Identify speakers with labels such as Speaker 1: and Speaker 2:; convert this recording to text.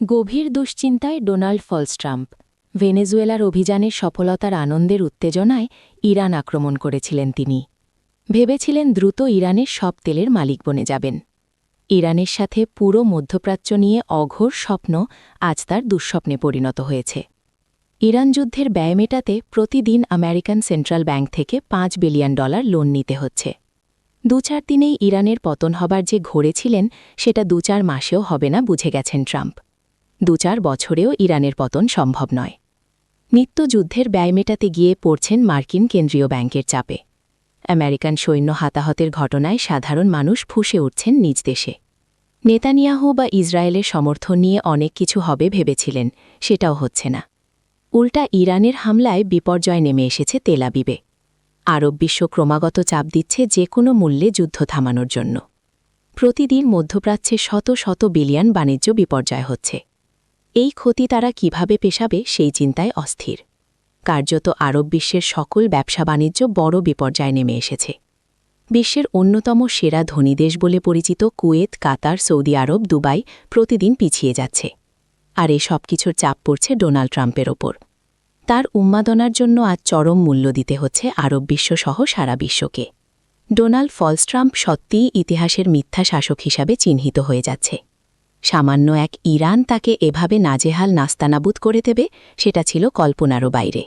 Speaker 1: গভীর দুশ্চিন্তায় Donald Trump ভেনেজুয়েলার অভিযানের সফলতার আনন্দের উত্তেজনায় ইরান আক্রমণ করেছিলেন তিনি ভেবেছিলেন দ্রুত ইরানের সব তেলের মালিক বনে যাবেন ইরানের সাথে পুরো মধ্যপ্রাচ্য নিয়ে অঘোর স্বপ্ন আজ তার দুঃস্বপ্নে পরিণত হয়েছে ইরান যুদ্ধের ব্যয় মেটাতে প্রতিদিন আমেরিকান সেন্ট্রাল ব্যাংক থেকে $5 বিলিয়ন লোন নিতে হচ্ছে ২-৪ দিনেই ইরানের পতন হবার যে ঘোরেছিলেন সেটা ২-৪ মাসেও হবে না বুঝে গেছেন ট্রাম্প ২-৪ বছরেও ইরানের পতন সম্ভব নয় নিত্যযুদ্ধের ব্যয় মেটাতে গিয়ে পড়ছেন মার্কিন কেন্দ্রীয় ব্যাংকের চাপে আমেরিকান সৈন্য হতাহতের ঘটনায় সাধারণ মানুষ ফুঁসে উঠছেন নিজ দেশে নেতানিয়াহু বা ইসরায়েলের সমর্থন নিয়ে অনেক কিছু হবে ভেবেছিলেন সেটাও হচ্ছে না উল্টা ইরানের হামলায় বিপর্যয় নেমে এসেছে তেল আবিবে আরব বিশ্ব ক্রমাগত চাপ দিচ্ছে যে কোনো মূল্যে যুদ্ধ থামানোর জন্য প্রতিদিন মধ্যপ্রাচ্যে শত শত বিলিয়ন বাণিজ্য বিপর্যয় হচ্ছে এই ক্ষতি তারা কিভাবে পেশাবে সেই চিন্তায় অস্থির কার্যত আরব বিশ্বের সকল ব্যবসা বাণিজ্য বড় বিপর্যয় নেমে এসেছে বিশ্বের অন্যতম সেরা ধনী দেশ বলে পরিচিত কুয়েত কাতার সৌদি আরব দুবাই প্রতিদিন পিছিয়ে যাচ্ছে আর এই সব কিছুর চাপ পড়ছে ডোনাল্ড ট্রাম্পের ওপর তার উন্মাদনার জন্য আজ চরম মূল্য দিতে হচ্ছে আরব বিশ্বসহ সারা বিশ্বকে ডোনাল্ড ট্রাম্প সত্যিই ইতিহাসের মিথ্যা শাসক হিসাবে চিহ্নিত হয়ে যাচ্ছে সামান্য এক ইরান তাকে এভাবে নাজেহাল নাস্তানাবুদ করে দেবে সেটা ছিল কল্পনারও বাইরে